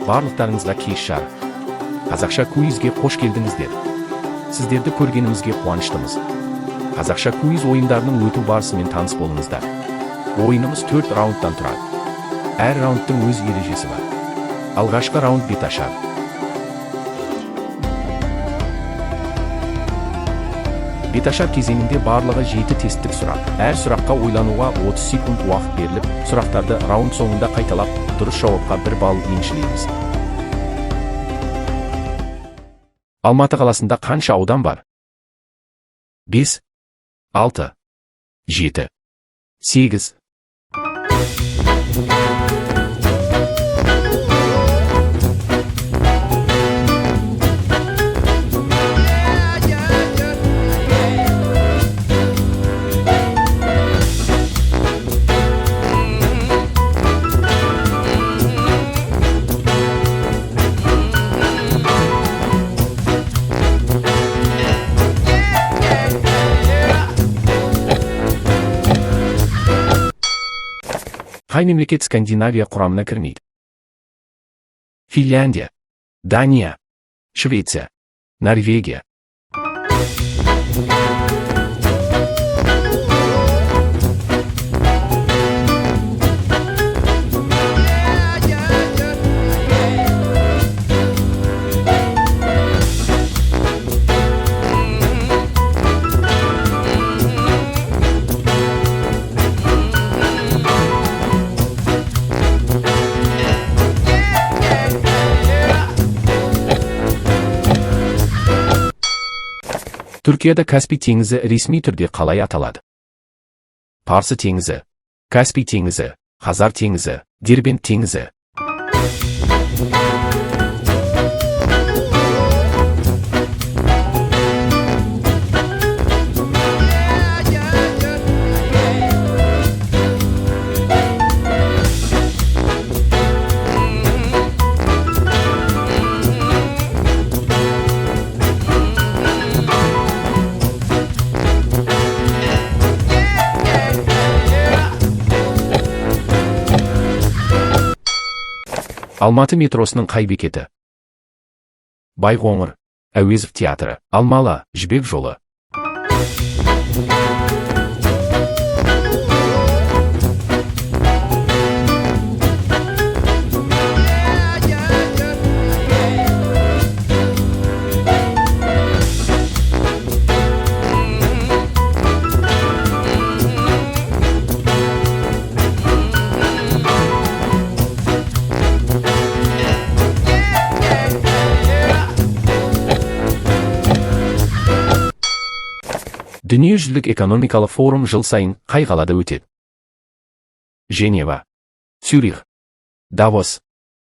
Барлықтарыңызға кеш жарық. Қазақша куизге қош келдіңіздер. Сіздерді көргенімізге қуаныштымыз. Қазақша куиз ойындарының өту барысымен таныс болыңыздар. Ойынымыз 4 раундтан тұрады. Әр раундтың өз ережесі бар. Алғашқы раунд беташар. Беташар кезеңінде барлығы 7 тесттік сұрақ. Әр сұраққа ойлануға 30 секунд уақыт беріліп, сұрақтарды раунд соңында қайталап, дұрыс жауапқа 1 балл еншілейміз. Алматы қаласында қанша аудан бар? 5, 6, 7, 8. Қай мемлекет Скандинавия құрамына кірмейді? Финляндия, Дания, Швеция, Норвегия. Түркияда Каспий теңізі ресми түрде қалай аталады? Парсы теңізі, Каспий теңізі, Хазар теңізі, Дербент теңізі. Алматы метросының қай бекеті? Байқоңыр, Әуезов театры, Алмалы, Жібек жолы. Дүниежүзілік экономикалық форум жыл сайын қай қалада өтеді? Женева, Цюрих, Давос,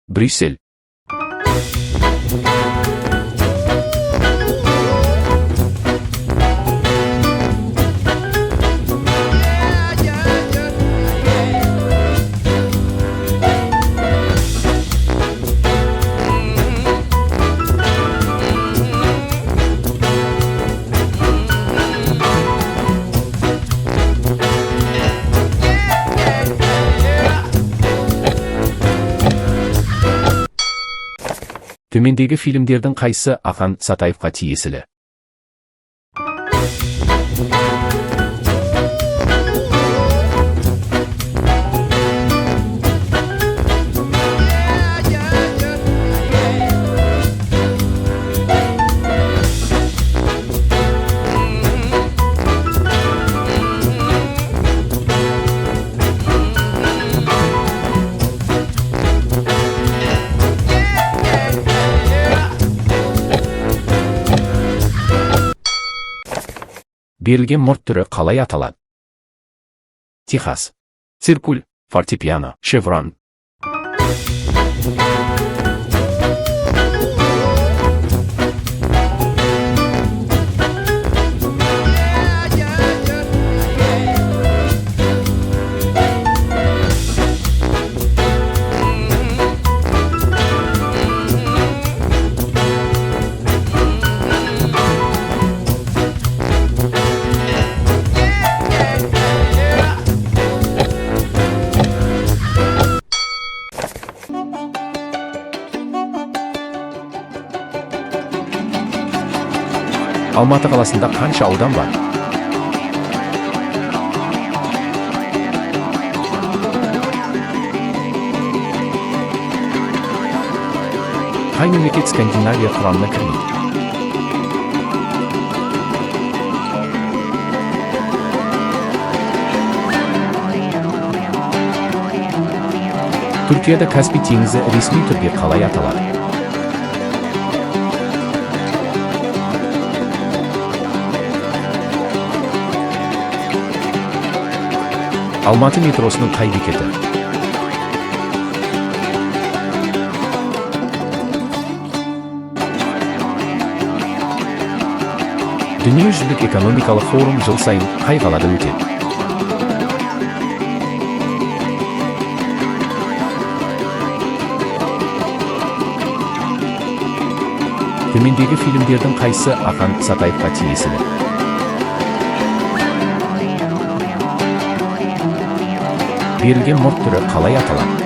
Брюссель. Төмендегі фильмдердің қайсысы Ақан Сатаевқа тиесілі? Берілген мұрт түрі қалай аталады? Техас, циркуль, фортепиано, шеврон. Almatı qalasında qancha audan var? Qay memleket Skandinaviya quramına kirmaydi? Türkiye'de Kaspiy dengizi resmi türge qalay ataladi? Almatı metrosunun qay beketi? Dünyajüzlük ekonomikалық forum жыл сайын қай қалада өтеді? Төмендегі фильмдердің қайсысы Ақан Сатаевқа тиесілі? Берілген мұрт түрі қалай аталады?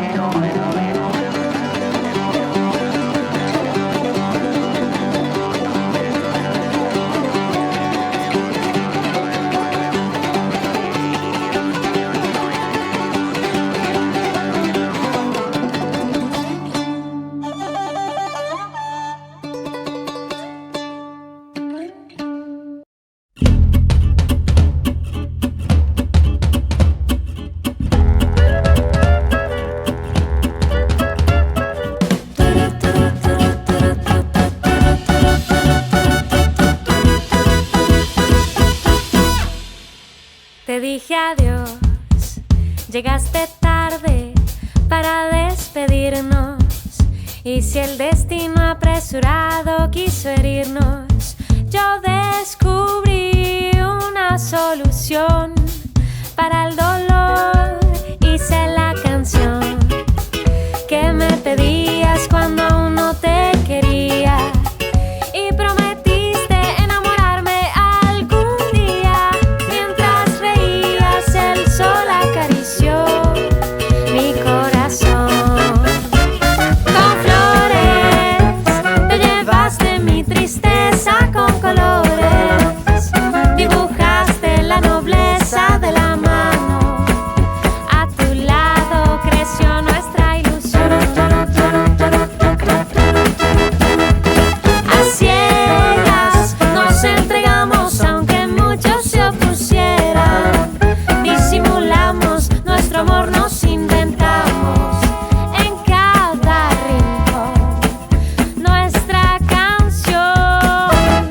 Te dije adiós, llegaste tarde para despedirnos. Y si el destino apresurado quiso herirnos, yo descubrí una solución para el dolor. Hice la canción que me pedías cuando aún no te quería. Y prometiste enamorarme algún día. Mientras reías el sol acarició mi corazón. Con flores te llevaste mi tristeza con colores. Dibujaste la nobleza de la mano. A tu lado creció nuestra ilusión. A ciegas nos entregamos aunque muchos se opusieran. Disimulamos nuestro amor, nos inventamos en cada rincón nuestra canción.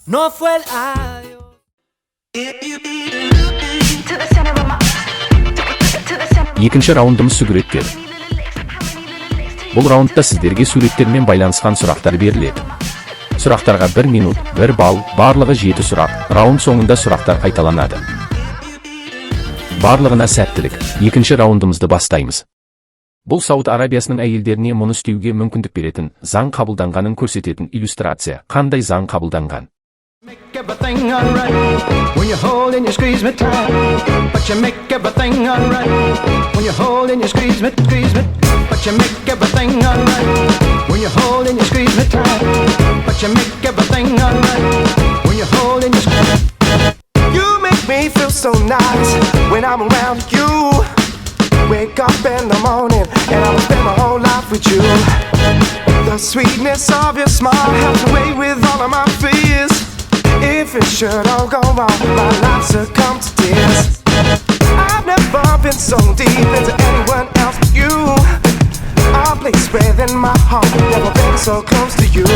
No fue el adiós. Екінші раундымыз сүгіреттер. Бұл раундта сіздерге суреттермен байланысқан сұрақтар беріледі. Сұрақтарға 1 минут, 1 балл, барлығы 7 сұрақ. Раунд соңында сұрақтар қайталанады. Барлығына сәттілік. Екінші раундымызды бастаймыз. Бұл Сауд Арабиясының әйелдеріне мұны істеуге мүмкіндік беретін, заң қабылданғанын көрсететін иллюстрация. Қандай заң қабылданған? Make everything alright when you hold and you squeeze me tight. But you make everything alright when you hold and you squeeze me. But you make everything alright when you hold and you squeeze me tight. But you make everything alright when you hold and you squeeze. You make me feel so nice when I'm around you. Wake up in the morning and I'll spend my whole life with you. The sweetness of your smile helps away with all of my fears. If it should all go wrong, my life succumb to tears. I've never been so deep into anyone else but you. A place within my heart, never been so close to you.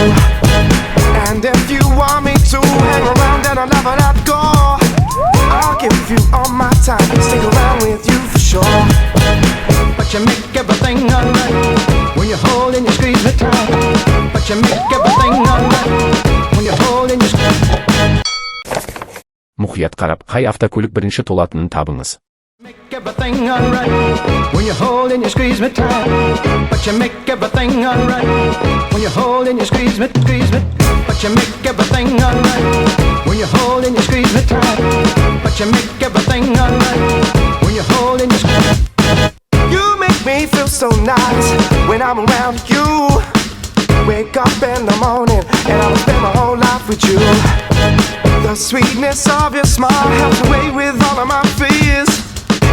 And if you want me to hang around, then I'll never let go. I'll give you all my time, stick around with you for sure. But you make everything alright when you hold and you squeeze me tight. But you make everything alright when you hold and you squeeze. Мұқият қарап, қай автокөлік бірінші толатынын табыңыз. Make everything alright when you hold and you squeeze me tight. But you make everything alright when you hold and you squeeze me. But you make everything alright when you hold and you squeeze me tight. But you make everything alright when you hold and you squeeze me. You make me feel so nice when I'm around you. Wake up in the morning and I'll spend my whole life with you. The sweetness of your smile helps away with all of my fears.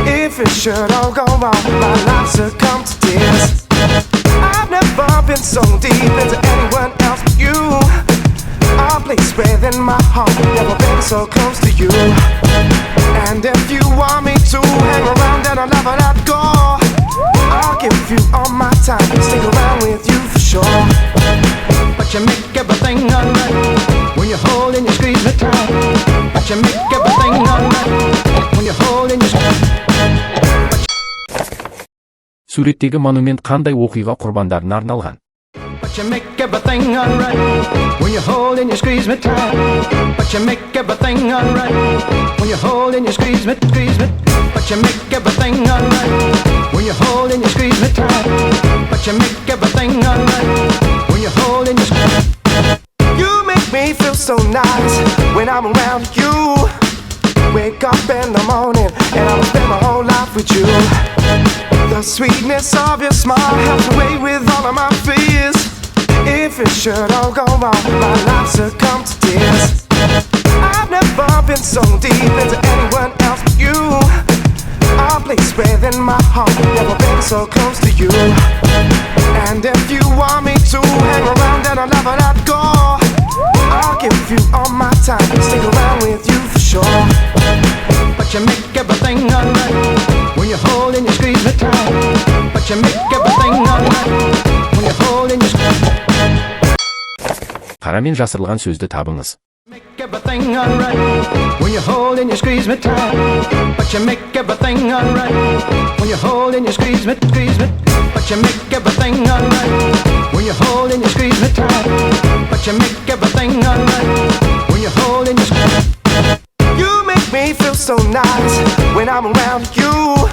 If it should all go wrong, my life succumb to tears. I've never been so deep into anyone else but you. A place within my heart, never been so close to you. And if you want me to hang around and I'll never let go, I'll give you all my time, stick around with you for sure. But you make everything alright when you hold and you squeeze me tight. But you make everything alright when you hold and you squeeze. Суреттегі монумент қандай оқиға құрбандарына арналған? But you make everything alright when you hold and you squeeze me tight. But you make everything alright when you hold and you squeeze me, squeeze me. But you make everything alright when you hold and you squeeze me tight. But you make everything alright when you hold and you squeeze. You make me feel so nice when I'm around you. Wake up in the morning and I'll spend my whole life with you. The sweetness of your smile helps away with all of my fears. If it should all go wrong, my life succumb to tears. I've never been so deep into anyone else but you. A place within my heart, never been so close to you. And if you want me to hang around and I'll never let go, I'll give you all my time, stick around with you for sure. But you make everything alright when you hold and you squeeze me tight. But you make everything alright when you hold and you squeeze. Қарамен жасырылған сөзді табыңыз. Make everything alright when you hold and you squeeze me tight. But you make everything alright when you hold and you squeeze me, squeeze me. But you make everything alright when you hold and you squeeze me tight. But you make everything alright when you hold and you squeeze. You make me feel so nice when I'm around you.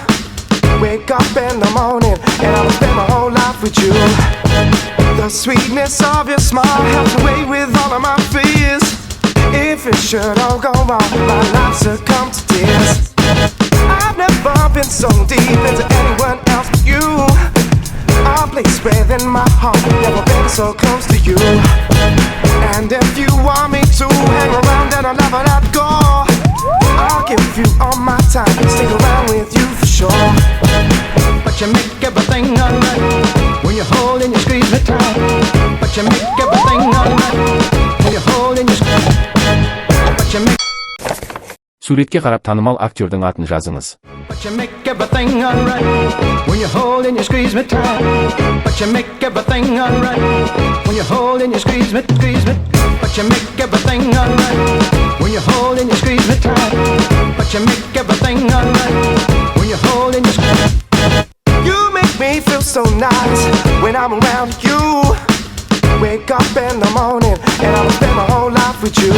Wake up in the morning and I'll spend my whole life with you. The sweetness of your smile helps away with all of my fears. If it should all go wrong, my life succumb to tears. I've never been so deep into anyone else but you. A place within my heart, never been so close to you. And if you want me to hang around and I'll never let go, I'll give you all my time, stick around with you for sure. But you make everything alright when you hold and you squeeze me tight. But you make everything alright when you hold and you squeeze. But you make. Суретке қарап танымал актердің атын жазыңыз. But you make everything alright when you hold and you squeeze me tight. But you make everything alright when you hold and you squeeze me, squeeze me. But you make everything alright when you hold and you squeeze me tight. But you make everything alright when you hold and you squeeze. You make me feel so nice when I'm around you. Wake up in the morning and I'll spend my whole life with you.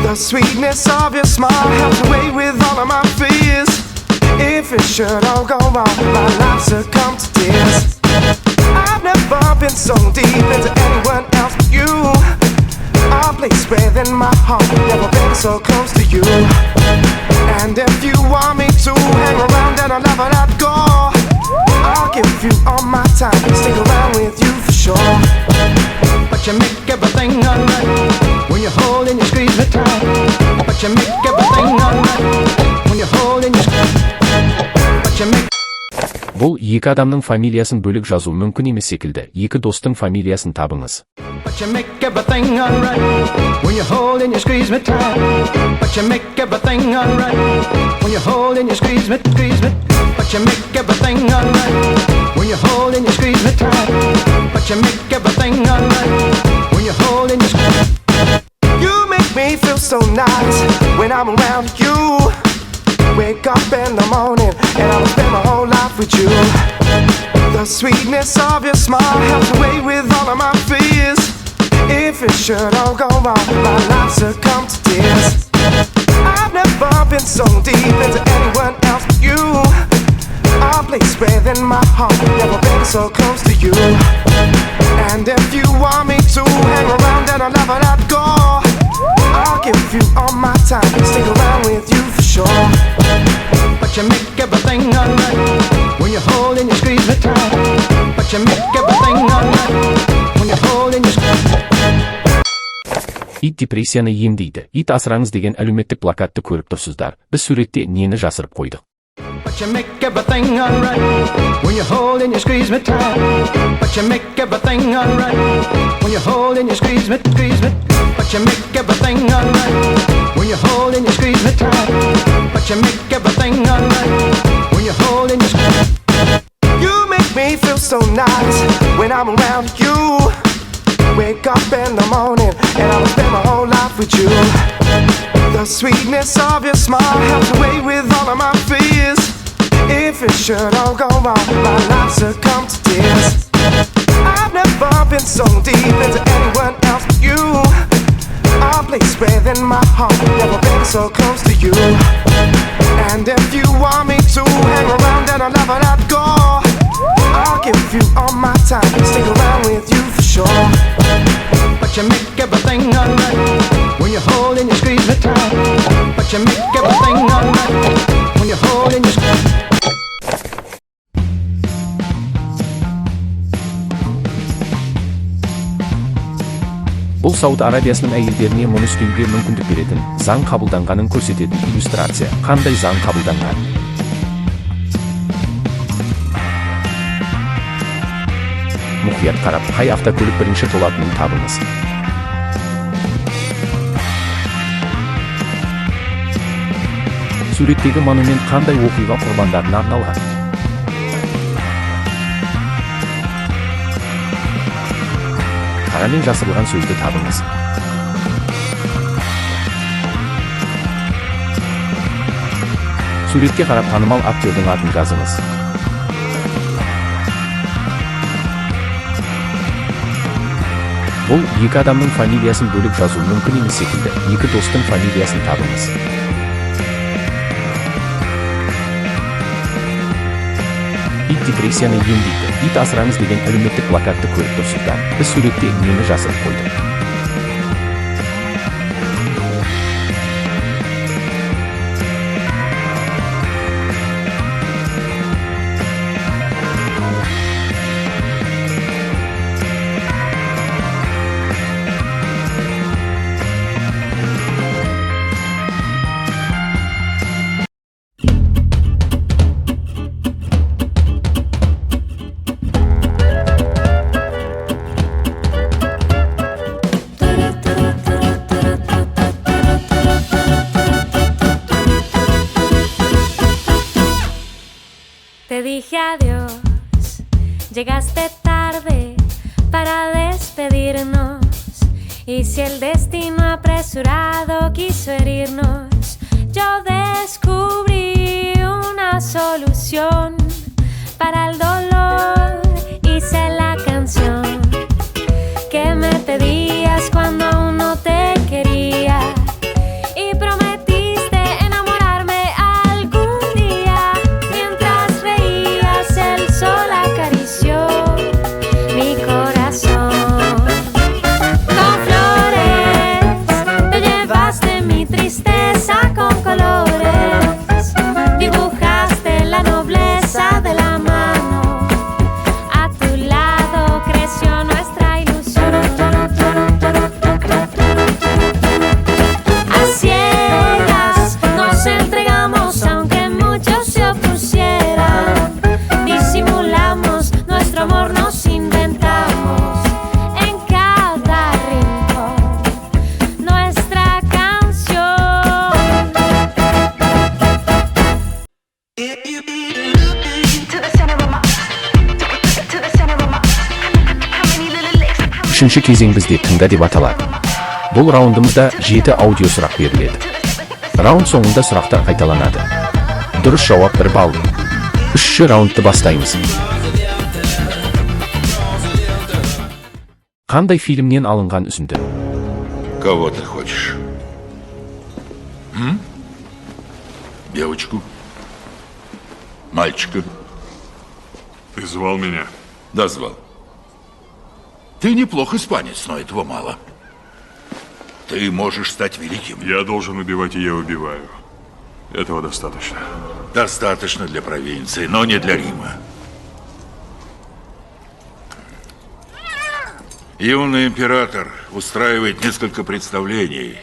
The sweetness of your smile helps away with all of my fears. If it should all go wrong, my life succumb to tears. I've never been so deep into anyone else but you. A place within my heart, never been so close to you. And if you want me to hang around and I'll never let go, I'll give you all my time, stick around with you for sure. But you make everything alright when you hold and you squeeze me tight. But you make everything alright when you hold and you squeeze. But you make. Бұл екі адамның фамилиясын бөлік жазу мүмкін емес секілді. Екі достың фамилиясын табыңыз. But you make everything alright when you hold and you squeeze me tight. But you make everything alright when you hold and you squeeze me, squeeze me. But you make everything alright when you hold and you squeeze me tight. But you make everything alright when you hold and you squeeze. You make me feel so nice when I'm around you. Wake up in the morning and I'll spend my whole life with you. The sweetness of your smile helps away with all of my fears. If it should all go wrong, my life succumb to tears. I've never been so deep into anyone else but you. A place within my heart, never been so close to you. And if you want me to hang around and I'll never let go, I'll give you all my time, stick around with you for sure. But you make everything alright when you hold and you squeeze me tight. But you make everything alright when you hold Ит депрессияны емдейді. Ит асыраңыз деген әлеуметтік плакатты көріп тұрсыздар. Біз суретте нені жасырып қойдық? But you make everything alright when you hold and you squeeze me tight. But you make everything alright when you hold and you squeeze me. But you make everything alright when you hold and you squeeze me tight. But you make everything alright when you hold and you squeeze. You make me feel so nice when I'm around you. Wake up in the morning and I'll spend my whole life with you. The sweetness of your smile helps away with all of my fears. If it should all go wrong, my life succumb to tears. I've never been so deep into anyone else but you. A place within my heart, never been so close to you. And if you want me to hang around, then I'll never let go. I'll give you all my time, stick around with you for sure. But you make everything alright when you hold and you squeeze me tight. But you make everything alright when you hold and you squeeze. Бұл Сауд Арабиясының әйелдеріне мұны істеуге мүмкіндік беретін, заң қабылданғанын көрсететін иллюстрация. Қандай заң қабылданған? Мұқият қарап, қай автокөлік бірінші толатынын табыңыз. Суреттегі монумент қандай оқиға құрбандарына арналған? Қарамен жасырылған сөзді табыңыз. Суретке қарап танымал актердің атын жазыңыз. Бұл екі адамның фамилиясын бөліп жазу мүмкін емес секілді. Екі достың фамилиясын табыңыз. Ит депрессияны емдейді. Ит асыраңыз деген әлеуметтік плакатты көріп тұрсыздар. Біз суретте нені жасырып қойдық? Te dije adiós, llegaste tarde para despedirnos. Y si el destino apresurado quiso herirnos, yo descubrí una solución para el dolor. Hice la canción que me pedías cuando aún no te quería. Y prometiste enamorarme algún día. Mientras reías el sol acarició mi corazón. Con flores te llevaste mi tristeza con colores. Dibujaste la nobleza de la mano. A tu lado creció nuestra ilusión. A ciegas nos entregamos aunque muchos se opusieran. Disimulamos nuestro amor, nos inventamos en cada rincón nuestra canción. Үшінші кезең бізде тыңда деп аталады. Бұл раундымызда 7 аудио сұрақ беріледі. Раунд соңында сұрақтар қайталанады. Дұрыс жауап 1 балл. Үшінші раундты бастаймыз. Қандай фильмнен алынған үзінді? Кого ты хочешь? Девочку? Мальчика? Ты звал меня? Да, звал. Ты неплох испанец, но этого мало. Ты можешь стать великим. Я должен убивать, и я убиваю. Этого достаточно. Достаточно для провинции, но не для Рима. Юный император устраивает несколько представлений.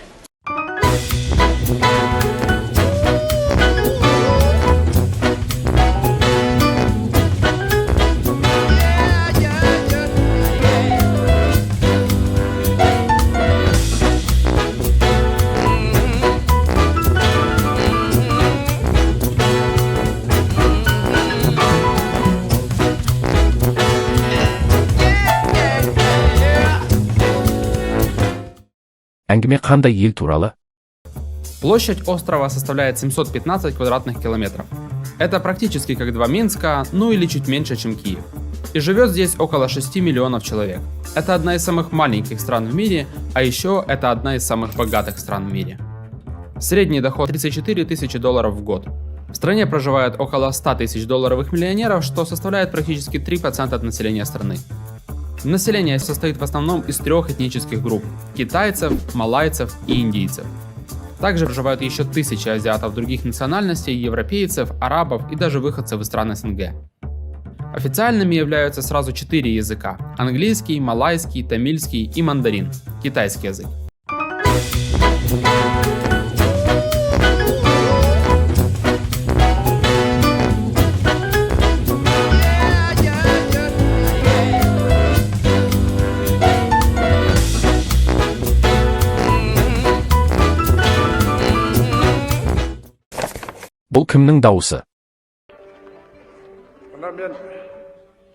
Әңгіме қандай ел туралы? Площадь острова составляет 715 квадратных километров. Это практически как 2 Минска, ну или чуть меньше, чем Киев. И живет здесь около 6 миллионов человек. Это одна из самых маленьких стран в мире, а еще это одна из самых богатых стран в мире. Средний доход 34 тысячи долларов в год. В стране проживает около 100 тысяч долларовых миллионеров, что составляет практически 3% от населения страны. Население состоит в основном из 3 этнических групп – китайцев, малайцев и индийцев. Также проживают еще тысячи азиатов других национальностей, европейцев, арабов и даже выходцев из стран СНГ. Официальными являются сразу 4 языка – английский, малайский, тамильский и мандарин – китайский язык. Бұл кімнің дауысы? Мына мен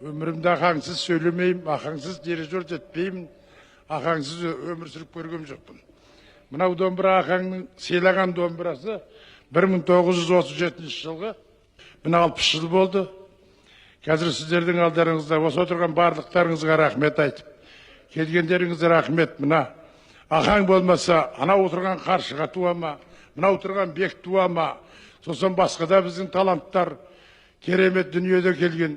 өмірімде ақаңсыз сөйлемеймін, ақаңсыз дирижер етпеймін, ақаңсыз өмір сүріп көргем жоқпын. Мынау домбыра ақаңның сыйлаған домбырасы 1937 жылғы, мына 60 жыл болды. Қазір сіздердің алдарыңызда осы отырған барлықтарыңызға рахмет айтып, келгендеріңізге рахмет. Мына ақаң болмаса, ана отырған қаршыға туа ма, мына отырған бек туа ма, сосын басқа да біздің таланттар керемет дүниеде келген.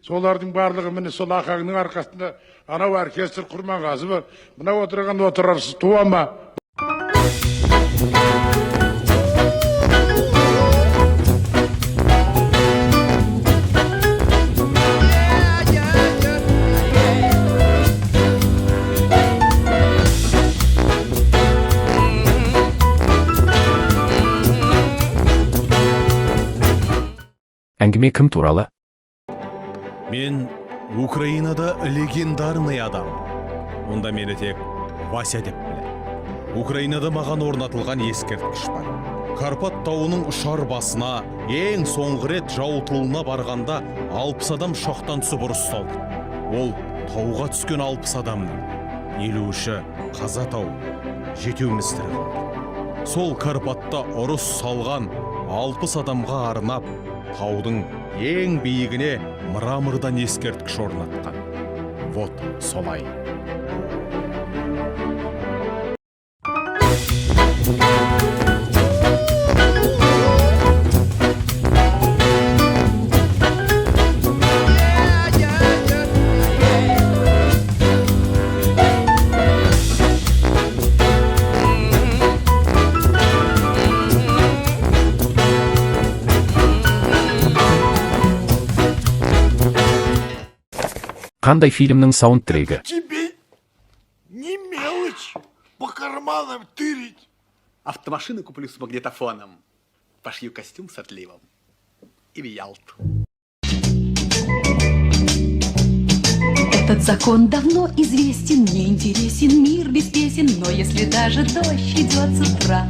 Солардың барлығы міне сол ақаңның арқасында анау оркестр Құрманғазы бар. Мына отырған отырарсыз туа ма? Әңгіме кім туралы? Мен Украинада легендарный адам. Онда мені тек Вася деп біледі. Украинада маған орнатылған ескерткіш бар. Карпат тауының ұшар басына ең соңғы рет жау тылына барғанда 60 адам шоқтан түсіп ұрыс салды. Ол тауға түскен 60 адамның 50-ші қаза тауып, 7-еуміз тірі қалды. Сол Карпатта ұрыс салған 60 адамға арнап таудың ең биігіне мрамордан ескерткіш орнатқан. Вот солай. Қандай фильмнің саундтрекі? Тебе не мелочь по карманам тырить. Автомашину куплю с магнитофоном, пошью костюм с отливом и в Ялту. Этот закон давно известен, мне интересен мир без песен, но если даже дождь идет с утра,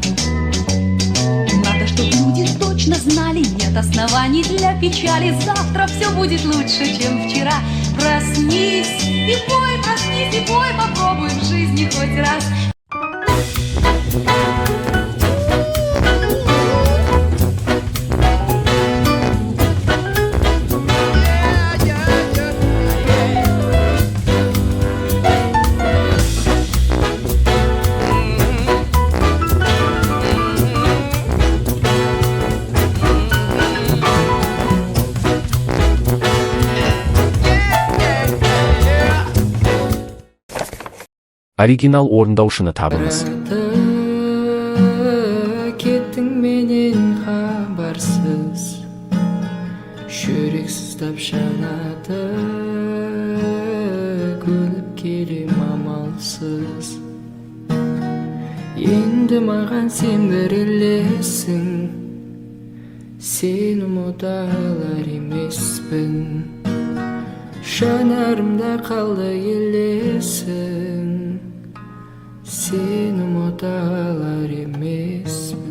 надо, чтобы люди точно знали, нет оснований для печали, завтра все будет лучше, чем вчера. Проснись и пой, попробуй в жизни хоть раз. Оригинал орындаушыны табыңыз. Кеттің менен хабарсыз, жүрек сыздап жанады, көніп келем амал. Енді маған сен берілесің, сені ұмыта алар емеспін. Жанарымда қалды елесің, сені ұмыта алар емеспін.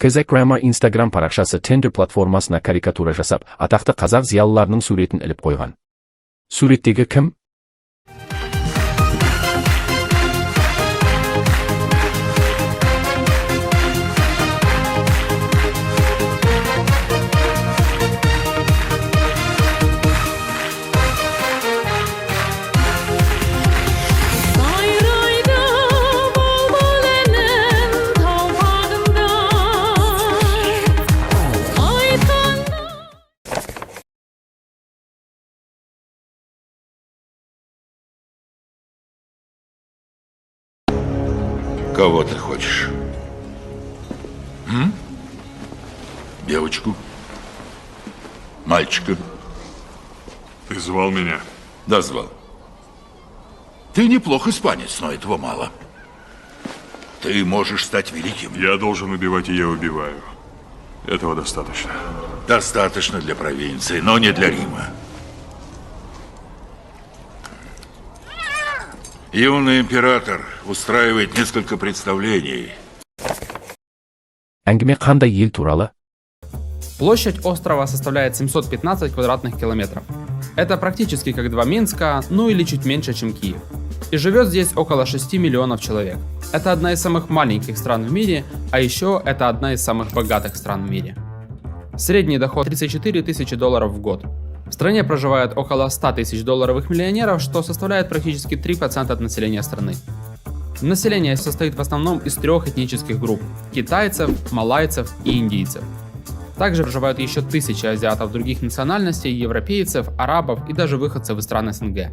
Казакрама Instagram парақшасы Tinder платформасына карикатура жасап, атақты қазақ зиялыларының суретін іліп қойған. Суреттегі кім? Кого ты хочешь? Девочку? Мальчика? Ты звал меня? Да, звал. Ты неплох испанец, но этого мало. Ты можешь стать великим. Я должен убивать, и я убиваю. Этого достаточно. Достаточно для провинции, но не для Рима. Юный император устраивает несколько представлений. Әңгіме қандай ел туралы? Площадь острова составляет 715 квадратных километров. Это практически как 2 Минска, ну или чуть меньше, чем Киев. И живет здесь около 6 миллионов человек. Это одна из самых маленьких стран в мире, а еще это одна из самых богатых стран в мире. Средний доход 34 тысячи долларов в год. В стране проживает около 100 тысяч долларовых миллионеров, что составляет практически 3% от населения страны. Население состоит в основном из 3 этнических групп – китайцев, малайцев и индийцев. Также проживают еще тысячи азиатов других национальностей, европейцев, арабов и даже выходцев из стран СНГ.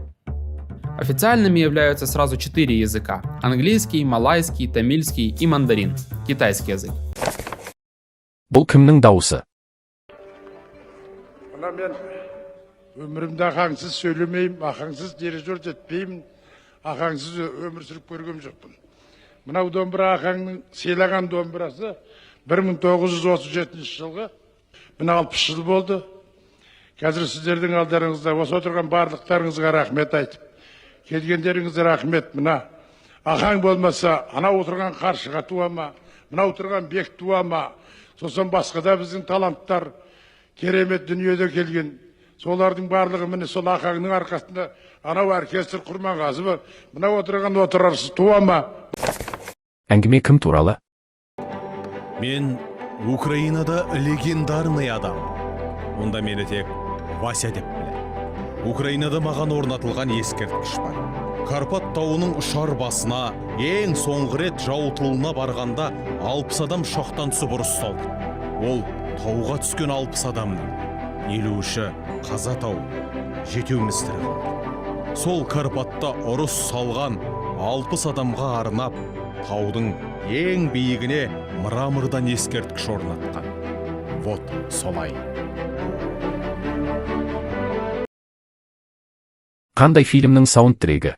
Официальными являются сразу 4 языка – английский, малайский, тамильский и мандарин – китайский язык. Бұл кімнің дауысы? Мен өмірімде ақаңсыз сөйлемеймін, ақаңсыз дирижер жетпеймін, ақаңсыз өмір сүріп көргем жоқпын. Мынау домбыра ақаңның сыйлаған домбырасы 1937 жылғы, мына 60 жыл болды. Қазір сіздердің алдарыңызда осы отырған барлықтарыңызға рахмет айтып, келгендеріңізге рахмет. Мына ақаң болмаса, ана отырған қаршыға туа ма, мына отырған бек туа ма, сосын басқа да біздің таланттар керемет дүниеде келген. Солардың барлығы міне сол ақаңның арқасында анау оркестр Құрманғазы бар. Мына отырған отырарсыз туа ма? Әңгіме кім туралы? Мен Украинада легендарный адам. Онда мені тек Вася деп біледі. Украинада маған орнатылған ескерткіш бар. Карпат тауының ұшар басына ең соңғы рет жау тылына барғанда 60 адам шоқтан түсіп ұрыс салды. Ол тауға түскен 60 адамның 50-ші қаза тауып, 7-еуміз тірі қалды. Сол Карпатта ұрыс салған 60 адамға арнап, таудың ең биігіне мрамордан ескерткіш орнатқан. Вот солай. Қандай фильмнің саундтрегі?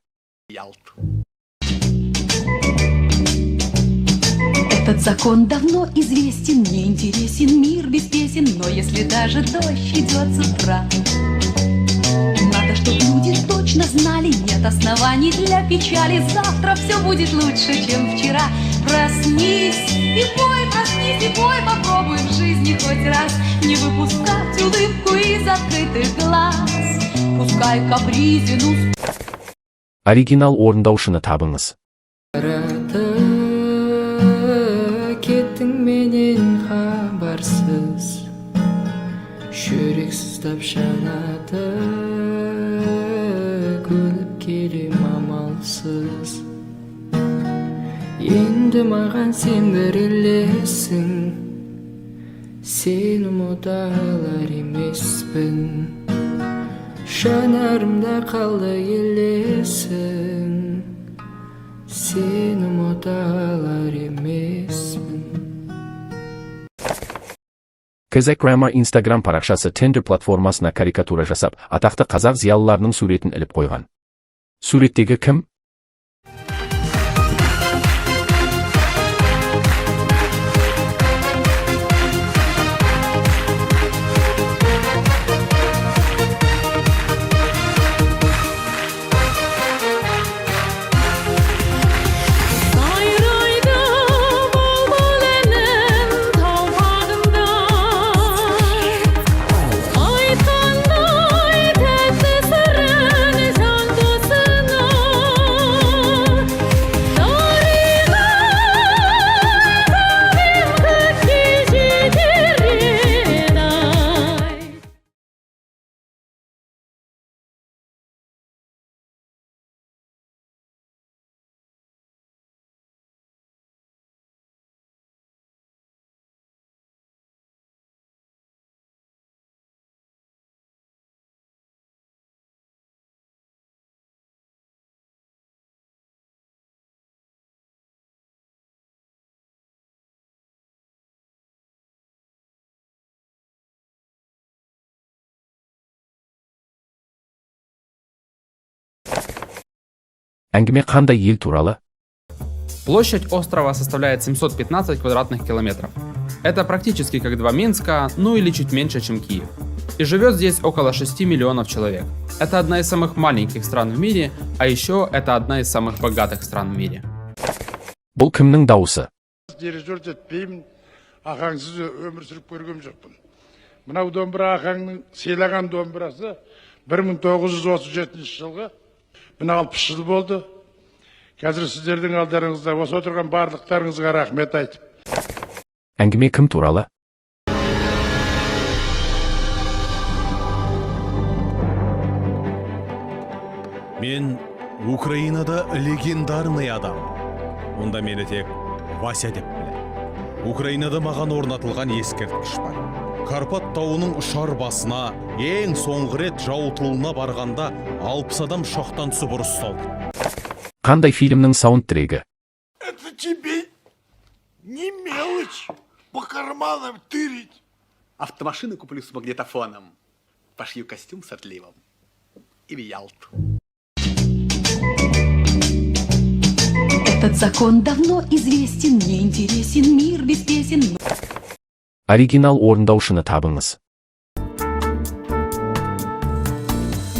Этот закон давно известен, мне интересен мир без песен, но если даже дождь идет с утра, надо, чтобы люди точно знали, нет оснований для печали, завтра все будет лучше, чем вчера. Проснись и пой, попробуй в жизни хоть раз не выпускать улыбку из открытых глаз. Пускай капризен Оригинал орындаушыны табыңыз. Кеттің менен хабарсыз, жүрек сыздап жанады, көніп келем амалсыз. Енді маған сен берілесің, сені ұмыта алар емеспін. Жанарымда қалды елесің, сені ұмыта алар емеспін. Казакрама Instagram парақшасы Tinder платформасына карикатура жасап, атақты қазақ зиялыларының суретін іліп қойған. Суреттегі кім? Әңгіме қандай ел туралы? Площадь острова составляет 715 квадратных километров. Это практически как 2 Минска, ну или чуть меньше, чем Киев. И живет здесь около 6 миллионов человек. Это одна из самых маленьких стран в мире, а еще это одна из самых богатых стран в мире. Бұл кімнің дауысы? Дирижер жетпеймін, ақаңсыз өмір сүріп көргем жоқпын. Мынау домбыра ақаңның сыйлаған домбырасы 1937 жылғы. Мына 60 жыл болды. Қазір сіздердің алдарыңызда осы отырған барлықтарыңызға рахмет айтып. Әңгіме кім туралы? Мен Украинада легендарный адам. Онда мені тек Вася деп біледі. Украинада маған орнатылған ескерткіш бар. Карпат тауының ұшар басына ең соңғы рет жау тылына барғанда 60 адам шоқтан түсіп ұрысталды. Қандай фильмнің саундтрегі? Это тебе не мелочь по карманам тырить. Автомашину куплю с магнитофоном, пошью костюм с отливом и в Ялту. Этот закон давно известен, мне интересен мир без песен. Оригинал орындаушыны табыңыз.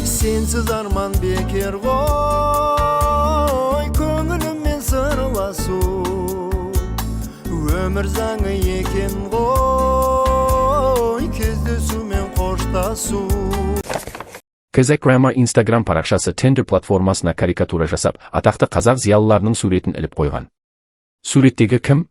Сенсіз арман бекер ғой, көңіліммен сырласу, өмір заңы екен ғой, кездесумен қоштасу. Казакрама Instagram парақшасы Tinder платформасына карикатура жасап, атақты қазақ зиялыларының суретін іліп қойған. Суреттегі кім?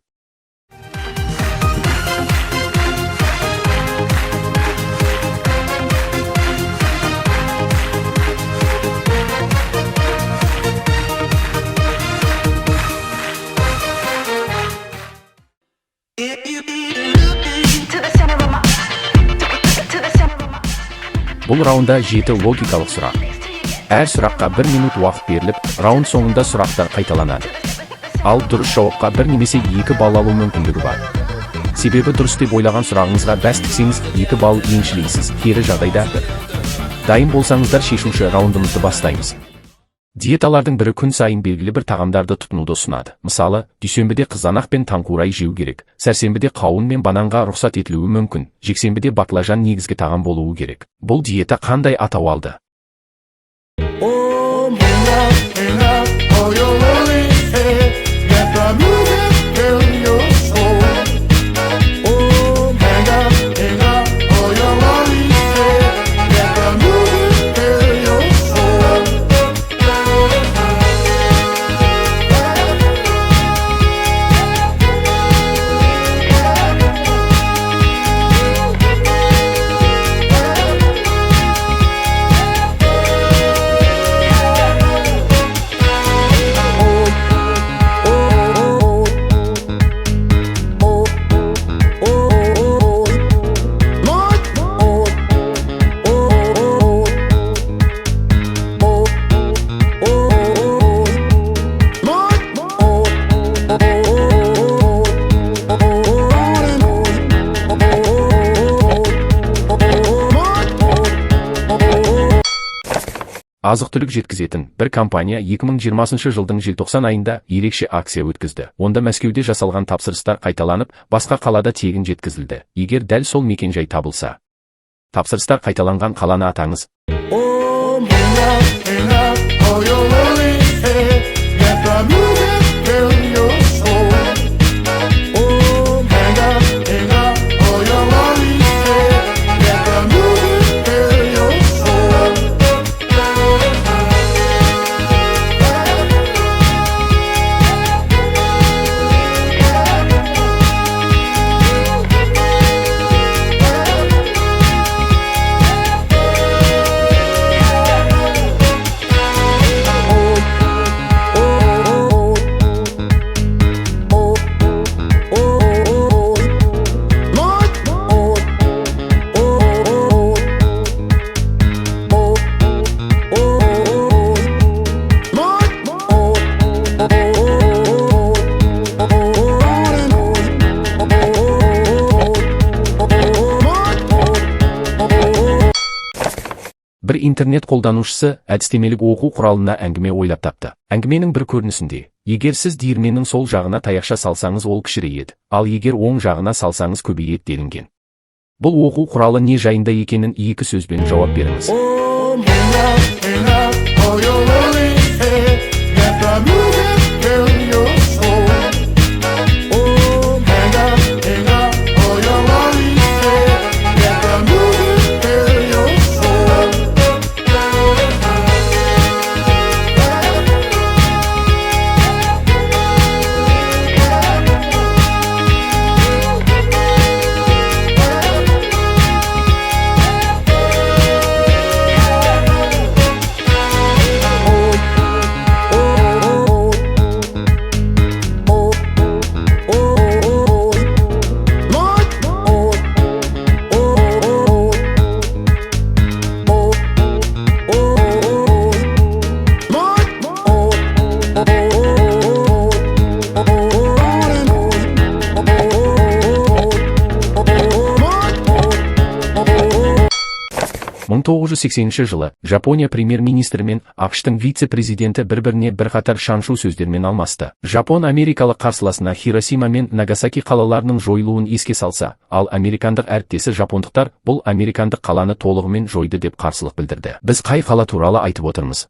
Бұл раунда 7 логикалық сұрақ. Әр сұраққа 1 минут уақыт беріліп, раунд соңында сұрақтар қайталанады. Ал дұрыс жауапқа 1 немесе 2 балл алу мүмкіндігі бар. Себебі дұрыс деп ойлаған сұрағыңызға бәс тіксеңіз 2 балл еншілейсіз, кері жағдайда 1. Дайын болсаңыздар шешуші раундымызды бастаймыз. Диеталардың бірі күн сайын белгілі бір тағамдарды тұтынуды ұсынады. Мысалы, дүйсенбіде қызанақ пен таңқурай жеу керек, сәрсенбіде қауын мен бананға рұқсат етілуі мүмкін, жексенбіде баклажан негізгі тағам болуы керек. Бұл диета қандай атау алды? Азық-түлік жеткізетін бір компания 2020 жылдың желтоқсан айында ерекше акция өткізді. Онда Мәскеуде жасалған тапсырыстар қайталанып, басқа қалада тегін жеткізілді. Егер дәл сол мекенжай табылса, тапсырыстар қайталанған қаланы атаңыз. Бір интернет қолданушысы әдістемелік оқу құралына әңгіме ойлап тапты. Әңгіменің бір көрінісінде, егер сіз диірменнің сол жағына таяқша салсаңыз ол кішірейеді, ал егер оң жағына салсаңыз көбейеді делінген. Бұл оқу құралы не жайында екенін екі сөзбен жауап беріңіз. Мың 1980 жылы Жапония премьер-министрі мен ақш-тың вице-президенті бір-біріне бірқатар шаншу сөздермен алмасты. Жапон америкалық қарсыласына Хиросима мен Нагасаки қалаларының жойылуын еске салса, ал американдық әріптесі жапондықтар бұл американдық қаланы толығымен жойды деп қарсылық білдірді. Біз қай қала туралы айтып отырмыз?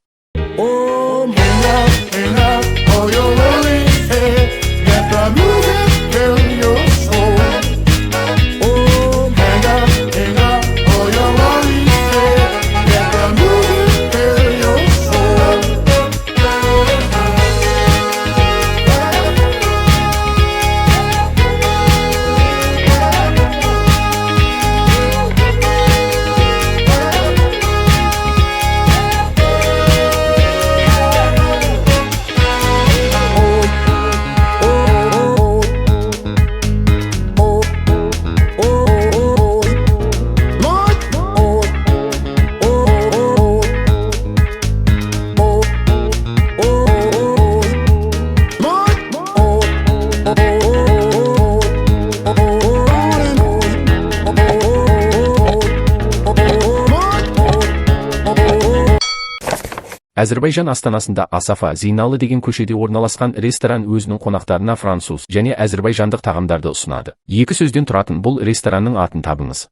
Әзірбайжан астанасында Асафа Зейналы деген көшеде орналасқан ресторан өзінің қонақтарына француз және әзірбайжандық тағамдарды ұсынады. Екі сөзден тұратын бұл ресторанның атын табыңыз.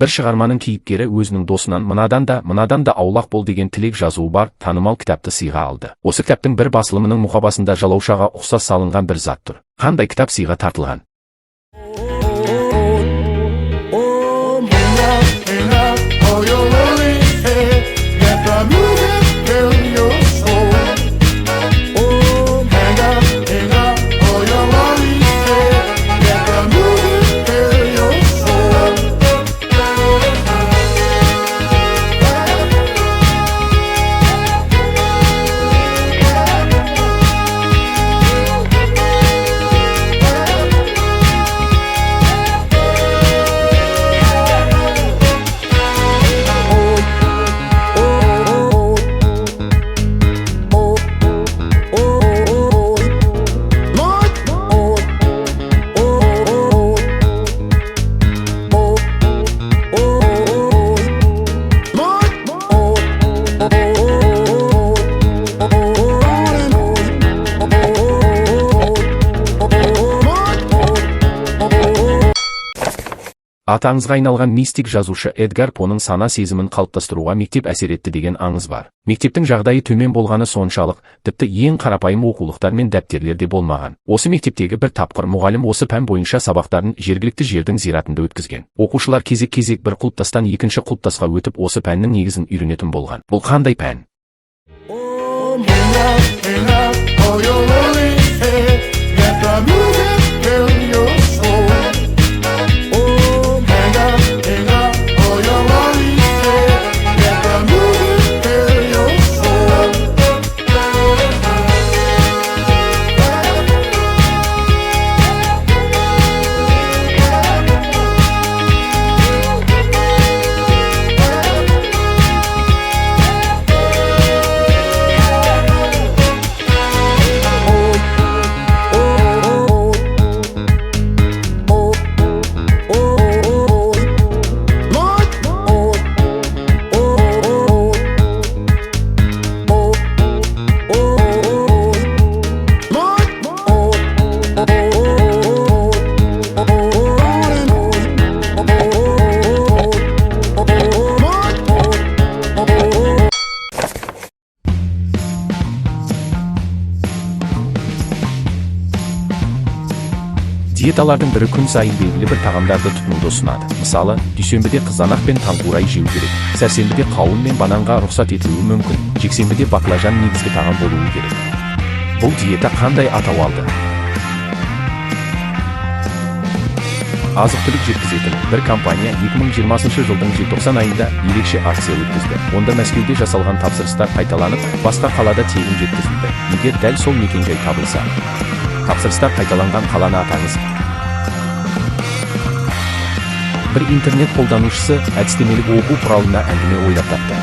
бір шығарманың кейіпкері өзінің досынан мынадан да аулақ бол деген тілек жазуы бар танымал кітапты сыйға алды. Осы кітаптың бір басылымының мұқабасында жалаушаға ұқсас салынған бір зат тұр. Қандай кітап сыйға тартылған? Атаңызға айналған мистик жазушы Эдгар Поның сана сезімін қалыптастыруға мектеп әсер етті деген аңыз бар. Мектептің жағдайы төмен болғаны соншалық, тіпті ең қарапайым оқулықтар мен дәптерлерде болмаған. Осы мектептегі бір тапқыр мұғалім осы пән бойынша сабақтарын жергілікті жердің зиратында өткізген. Оқушылар кезек-кезек бір құлыптастан екінші құлыптасқа өтіп осы пәннің негізін үйренетін болған. Бұл қандай пән? Диеталардың бірі күн сайын белгілі бір тағамдарды тұтынуды ұсынады. Мысалы, дүйсенбіде қызанақ пен таңқурай жеу керек. Сәрсенбіде қауын мен бананға рұқсат етілуі мүмкін. Жексенбіде баклажан негізгі тағам болуы керек. Бұл диета қандай атау алды? Азық-түлік жеткізетін бір компания 2020 жылдың желтоқсан айында ерекше акция өткізді. Онда Мәскеуде жасалған тапсырыстар қайталанып, басқа қалада тегін жеткізілді. Егер дәл сол мекенжай табылса, тапсырыстар қайталанған қаланы атаңыз. Бір интернет қолданушысы әдістемелік оқу құралына әңгіме ойлап тапты.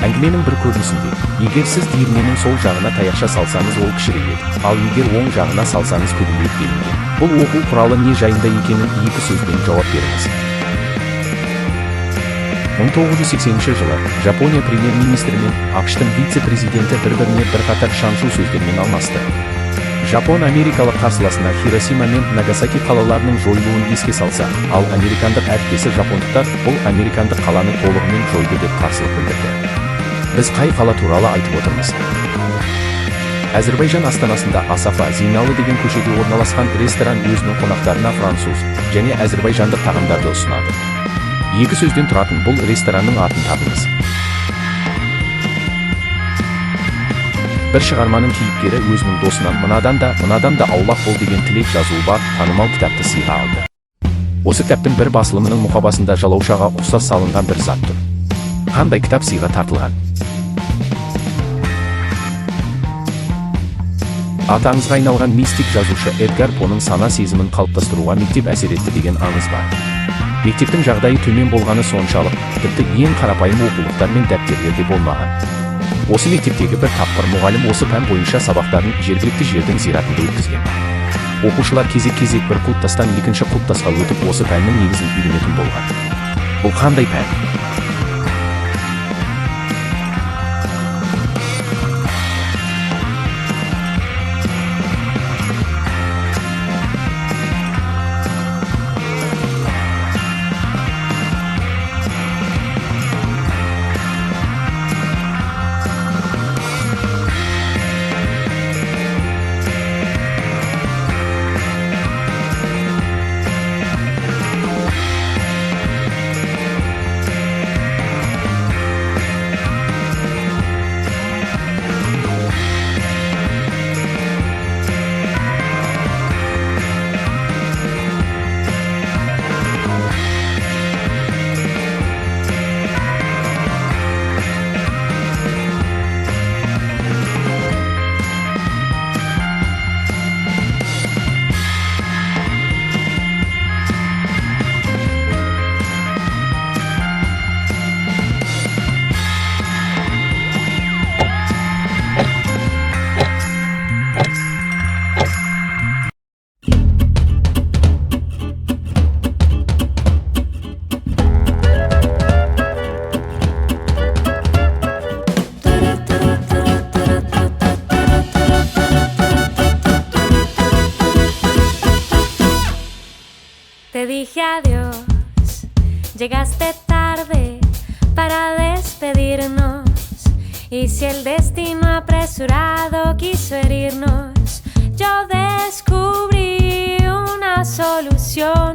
Әңгіменің бір көрінісінде, егер сіз диірменнің сол жағына таяқша салсаңыз ол кішірейеді, ал егер оң жағына салсаңыз көбейеді делінген. Бұл оқу құралы не жайында екенін екі сөзбен жауап беріңіз. 1980 жылы Жапония премьер-министрі мен ақш-тың вице-президенті бір-біріне бірқатар шаншу сөздермен алмасты. Жапон америкалық қарсыласына Хиросима мен Нагасаки қалаларының жойылуын еске салса, ал американдық әріптесі жапондықтар бұл американдық қаланы толығымен жойды деп қарсылық білдірді. Біз қай қала туралы айтып отырмыз? Әзірбайжан астанасында Асафа Зейналы деген көшеде орналасқан ресторан өзінің қонақтарына француз және әзірбайжандық тағамдарды ұсынады. Екі сөзден тұратын бұл ресторанның атын табыңыз. Бір шығарманың кейіпкері өзінің досынан мынадан да аулақ бол деген тілек жазуы бар танымал кітапты сыйға алды. Осы кітаптың бір басылымының мұқабасында жалаушаға ұқсас салынған бір зат тұр. Қандай кітап сыйға тартылған? Атаңызға айналған мистик жазушы Эдгар Поның сана сезімін қалыптастыруға мектеп әсер етті деген аңыз бар. Мектептің жағдайы төмен болғаны соншалық, тіпті ең қарапайым оқулықтар мен дәптерлерде болмаған. Осы мектептегі бір тапқыр мұғалім осы пән бойынша сабақтарын жергілікті жердің зиратында өткізген. Оқушылар кезек-кезек бір құлыптастан екінші құлыптасқа өтіп осы пәннің негізін үйренетін болған. Бұл қандай пән? Te dije adiós, llegaste tarde para despedirnos. Y si el destino apresurado quiso herirnos, yo descubrí una solución.